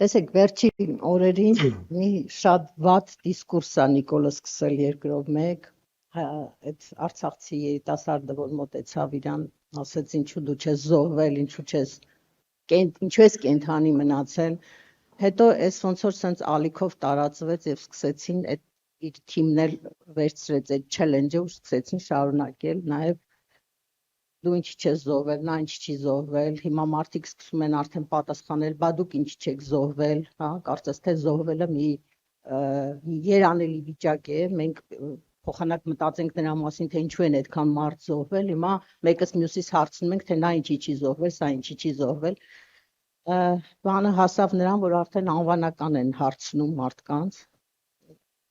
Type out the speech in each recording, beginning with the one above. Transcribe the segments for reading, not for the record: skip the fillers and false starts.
Տեսեք, վերջին օրերին մի շատ վատ դիսկուրս է Նիկոլը սկսել երկրով մեկ, այդ արցախցի երիտասարդը, որ մոտեցավ իրան, ասեց ինչու դու չես զոհվել, ինչու ես կենթանի մնացել, հետո էս ոնց որ սենց ալիքով տարածվեց եւ սկսեցին այդ իր թիմն էլ վերցրեց այդ չելենջը ու սկսեցին շարունակել, նաեւ դու ինչի չես զոհվել, նա ինչի չի զոհվել, հիմա մարդիկ սկսում են արդեն պատասխանել, բա դուք ինչի չեք զոհվել, հա, կարծես թե զոհվելը մի երանելի վիճակ է, մենք փոխանակ մտածենք նրա մասին, թե ինչու են այդքան մարդ զոհվել, հիմա մեկս մյուսից հարցնում ենք, թե նա ինչի չի զոհվել, սա ինչի չի զոհվել, բանը հասավ նրան, որ արդեն անվանական են հարցնում մարդկանց,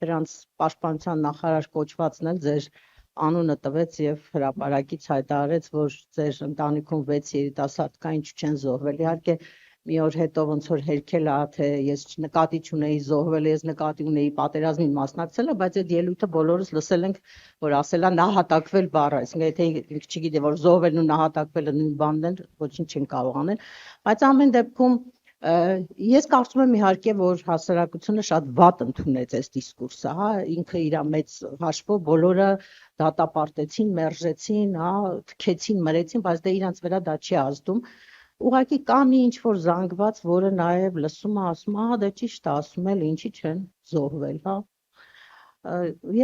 դրանց պաշտպանության նախարար կոչվածն էլ ձեր անունը տվեց եւ հրապարակից հայտարարեց, որ ձեր ընտանիքում 6 երիտասարդ կա, ինչու չեն զոհվել։ Իհարկե մի օր հետո ոնց որ հերքել է, թե ես նկատի չունեի զոհվել, ես նկատի ունեի պատերազմին մասնակցելը, բայց այդ ելույթը բոլորս լսել ենք, որ ասել է նահատակվել բառը, այսինքն եթե ինքը չգիտի, որ զոհվելն ու նահատակվելը նույն բանն են, ոչինչ չեն կարող անել, բայց ամեն դեպքում ես կարծում եմ իհարկե, որ հասարակությունը շատ վատ ընդունեց այս դիսկուրսը, հա, ինքը իր մեծ հաշվով բոլորը դատապարտեցին, մերժեցին, հա, թքեցին, մրեցին, բայց դե իրանց վրա դա չի ազդում։ Ուղղակի կա մի ինչ-որ զանգված, որը նաև լսում է, ասում, ահա դե ճիշտ է, ասում էլ ինչի չեն զոհվել, հա։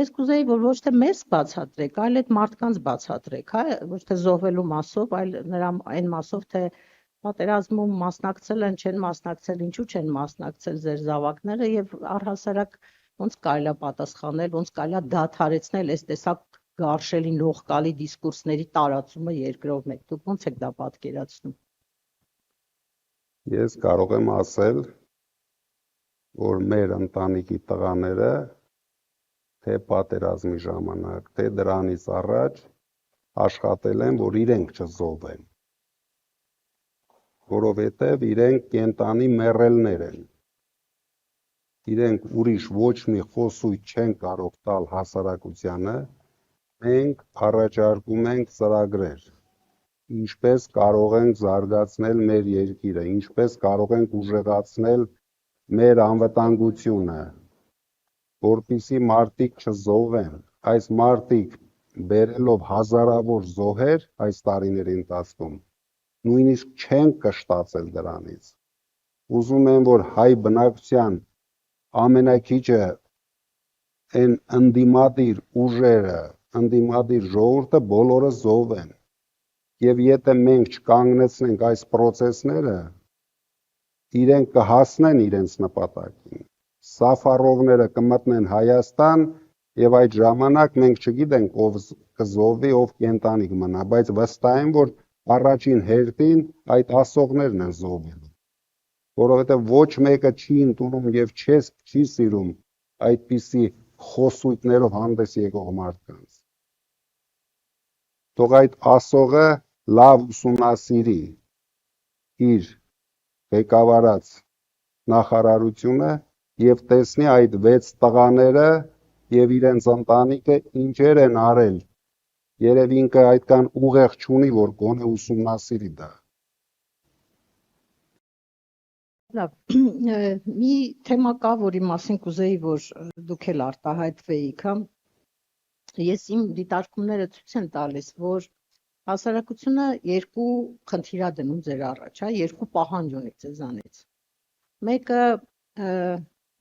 Ես կուզեի, որ ոչ թե մեզ բացատրեք, այլ այդ մարդկանց բացատրեք, հա, ոչ թե զոհվելու մասով, այլ նրա այն մասով, թե պատերազմում մասնակցել են, չեն մասնակցել, ինչու չեն մասնակցել ձեր զավակները եւ առհասարակ ոնց կարելի է պատասխանել, ոնց կարելի է դադարեցնել այս տեսակ գարշելի լողկալի դիսկուրսների տարածումը երկրով մեկ։ Դուք ոնց եք դա պատկերացնում։ Ես կարող եմ ասել, որ մեր ընտանիքի տղաները թե պատերազմի ժամանակ, թե դրանից առաջ աշխատել են, որ իրենք չզոհվեն, որովհետև իրենք կենտանի մեռելներ են, իրենք ուրիշ ոչ մի խոսույթ չեն կարող տալ հասարակությանը, մենք առաջարկում ենք ծրագրեր, ինչպես կարող ենք զարգացնել մեր երկիրը, ինչպես կարող ենք ուժեղացնել մեր անվտանգությունը, որպեսզի մարդիկ չզոհվեն, այս մարդիկ բերելով հազարավոր զոհեր այս տարիների ընթացքում, նույնիսկ չեն կշտացել դրանից, ուզում են, որ հայ բնակչության ամենակիչը այն ընդդիմադիր ուժերը, ընդդիմադիր ժողովուրդը բոլորը զոհվեն, եւ եթե մենք չկանգնեցնենք այս process-ները, իրենք կհասնեն իրենց նպատակին, սաֆարովները կմտնեն Հայաստան եւ այդ ժամանակ մենք չգիտենք ով կզոհվի, ով կենտանի կմնա, բայց վստահ եմ, որ առաջին հերթին այդ ասողներն են զոհվելու, որովհետև ոչ մեկը չի ընդունում եւ չի սիրում այդպիսի խոսույթներով հանդես եկող մարդկանց։ Թող այդ ասողը լավ ուսումնասիրի իր ղեկավարած նախարարությունը եւ տեսնի այդ 6 տղաները եւ իրենց ընտանիքը ինչեր են արել։ Երևի ինքը այդքան ուղեղ չունի, որ գոնե ուսումնասիրի դա։ Լավ, մի թեմա կա, որի մասին կուզեի, որ դուք էլ արտահայտվեիք, հա։ Ես իմ դիտարկումները ցույց են տալիս, որ հասարակությունը երկու խնդիր է դնում ձեր առաջ, հա, երկու պահանջ ունի ձեզանից։ Մեկը,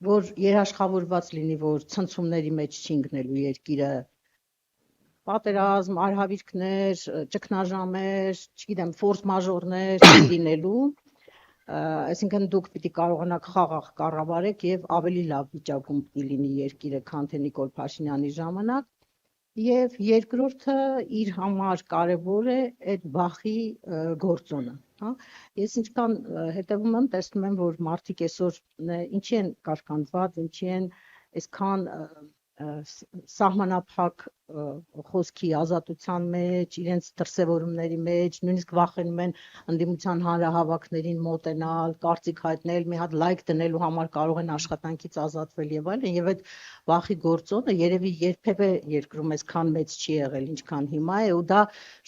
որ երաշխավորված լինի, որ ցնցումների մեջ չի ընկնելու երկիրը, պատերազմ, արհավիրքներ, ճգնաժամեր, չգիտեմ, ֆորս մաժորներ լինելու, այսինքն դուք պիտի կարողանաք խաղաղ կառավարեք եւ ավելի լավ վիճակում պիտի լինի երկիրը, քան թե Նիկոլ Փաշինյանի ժամանակ, եւ երկրորդը իր համար կարեւոր է այդ բախի գործոնը, հա։ Ես ինչքան հետևում եմ, տեսնում եմ, որ մարդիկ այսօր ինչի են կարկանդված, ինչի են այսքան սահմանափակ խոսքի ազատության մեջ, իրենց դրսևորումների մեջ, նույնիսկ վախենում են ընդդիմության հանրահավաքներին մոտենալ, կարծիք հայտնել, մի հատ լայք դնելու համար կարող են աշխատանքից ազատվել եւ այլն, եւ այդ վախի գործոնը երևի երբևէ երկրում այսքան մեծ չի եղել, ինչքան հիմա է, ու դա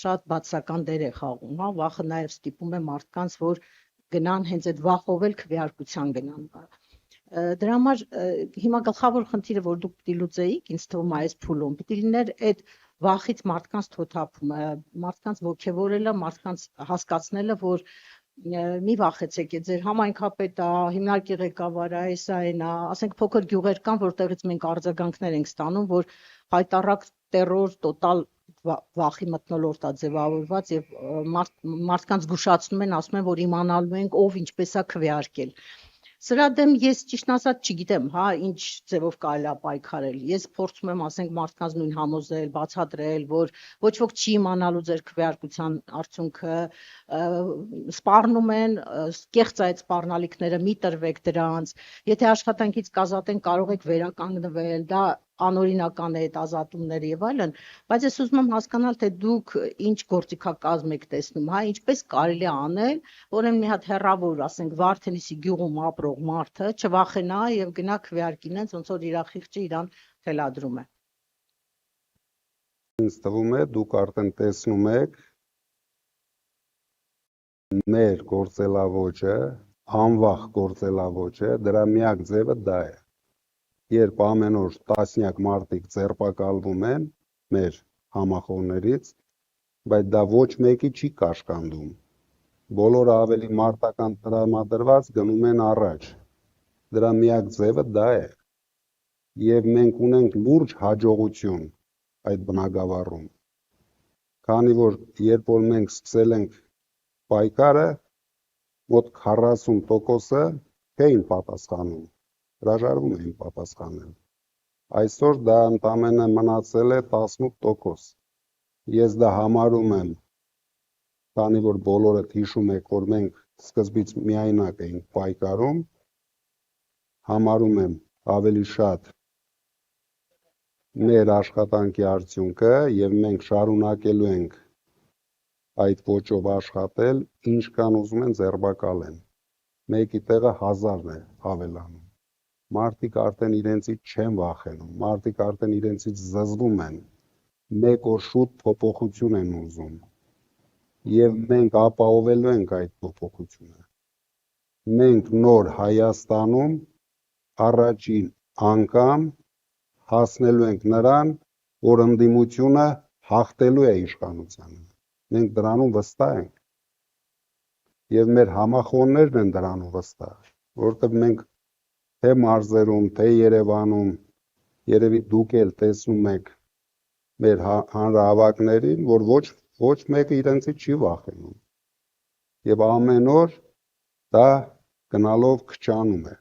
շատ բացական դեր է խաղում, հա, վախը նաեւ ստիպում է մարդկանց, որ գնան հենց այդ վախով էլ քվեարկության գնան։ Դրա համար հիմա գլխավոր խնդիրը, որ դուք պիտի լուծեիք, ինձ թվում է այս փուլում, պիտի լիներ այդ վախից մարդկանց թոթափումը, մարդկանց ոգևորելը, մարդկանց հասկացնելը, որ մի վախեցեք, ձեր համայնքապետը, հիմնարկի ղեկավարը, այսա այնա, ասենք փոքր գյուղեր կան, որտեղից մենք արձագանքներ ենք ստանում, որ հայտարարակ տերոր, տոտալ վախի մթնոլորտ է ձևավորված եւ մարդկանց զգուշացնում են, ասում են, որ իմանալու ենք ով ինչպես է քվեարկել։ Սրա դեմ ես ճիշտ ասած չգիտեմ, հա, ինչ ձևով կարելի է պայքարել։ Ես փորձում եմ, ասենք, մարդկանց նույն համոզել, բացատրել, որ ոչ ոք չի իմանալու ձեր քվեարկության արդյունքը, սպառնում են, կեղծ այդ սպառնալիքները, մի տրվեք դրանց։ Եթե աշխատանքից կազատեն, կարող եք վերականգնվել, դա անօրինական է այդ ազատումները եւ այլն, բայց ես ուզում եմ հասկանալ, թե դուք ինչ գործիքակազմ եք տեսնում, հա, ինչպես կարելի է անել, որ մի հատ հեռավոր, ասենք, Վարդենիսի գյուղում ապրող մարդը չվախենա եւ գնա քվեարկի նենց, ոնց որ իր խիղճը իրան թելադրում է։ Ինձ թվում է դուք արդեն տեսնում եք մեր գործելավոճը, անվախ գործելավոճը, դրա միակ ձևը դա է։ Երբ ամեն օր տասնյակ մարդիկ ձերբակալվում են մեր համախոհներից, բայց դա ոչ մեկի չի կաշկանդում։ Բոլորը ավելի մարտական տրամադրված գնում են առաջ։ Դրա միակ ձևը դա է։ Եվ մենք ունենք լուրջ հաջողություն այդ բնագավառում։ Քանի որ երբ որ մենք սկսել ենք պայքարը, մոտ 40%-ը չէին պատասխանում, հրաժարվում էին պատասխանել։ Այսօր դա ընդամենը մնացել է 18%։ Ես դա համարում եմ, քանի որ բոլորը հիշում եք, որ մենք սկզբից միայնակ էինք պայքարում, համարում եմ ավելի շատ մեր աշխատանքի արդյունքը եւ մենք շարունակելու ենք այդ ոճով աշխատել, ինչ կան ուզում են ձերբակալեն։ Մեկի տեղը 1000-ն է հավելանում։ Մարդիկ արդեն իրենցից չեն վախենում, մարդիկ արդեն իրենցից զզվում են, մեկ օր շուտ փոփոխություն են ուզում եւ մենք ապահովելու ենք այդ փոփոխությունը։ Մենք նոր Հայաստանում առաջին անգամ հասնելու ենք նրան, որ ընդդիմությունը հաղթելու է իշխանությանը։ Մենք դրանում վստահ ենք եւ մեր համախոհներն են դրանում վստահ, որովհետեւ մենք թե մարզերում, թե Երևանում, երևի դուք էլ տեսնում եք մեր հանրահավաքներին, որ ոչ մեկը իրենցից չի վախենում։ Եվ ամեն օր դա գնալով քչանում է։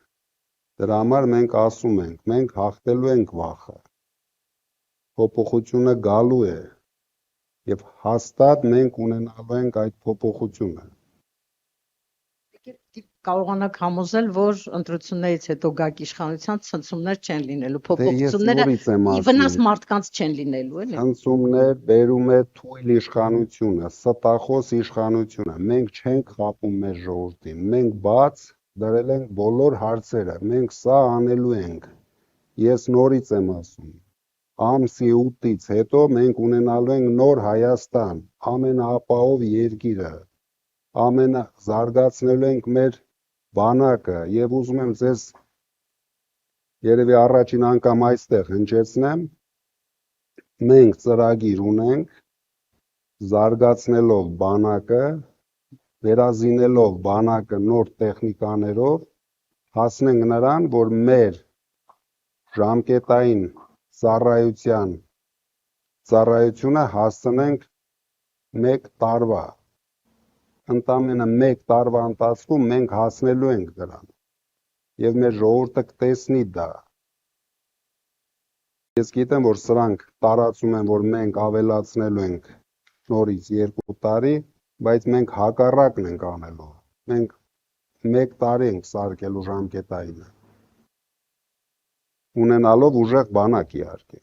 Դրա համար մենք ասում ենք, մենք հաղթելու ենք վախը։ Փոփոխությունը գալու է եւ հաստատ մենք ունենալու ենք այդ փոփոխությունը։ Կարողանաք համոզել, որ ընտրություններից հետո գաք իշխանության ցնցումներ չեն լինելու, փոփոխությունները ի վնաս մարդկանց չեն լինելու, էլի։ Ցնցումներ բերում է թույլ իշխանությունը, ստախոս իշխանությունը։ Մենք չենք խաբում մեր ժողովրդին, մենք բաց դրել ենք բոլոր հարցերը, մենք սա անելու ենք։ Ես նորից եմ ասում, ամսի 8-ից հետո մենք ունենալու ենք նոր Հայաստան, ամենաապահով երկիրը, զարգացնելու ենք մեր բանակը եւ ուզում եմ ձեզ երևի առաջին անգամ այստեղ հնչեցնեմ, մենք ծրագիր ունենք զարգացնելով բանակը, վերազինելով բանակը նոր տեխնիկաներով, հասնենք նրան, որ մեր ժամկետային ծառայությունը հասցնենք 1 տարվա։ Ընդամենը 1 տարվա ընթացքում մենք հասնելու ենք դրան եւ մեր ժողովուրդը կտեսնի դա։ Ես գիտեմ, որ սրանք տարածում են, որ մենք ավելացնելու ենք նորից 2 տարի, բայց մենք հակառակն ենք անելու։ Մենք 1 տարի ենք սարքելու ժամկետայինը, ունենալով ուժեղ բանակ իհարկե։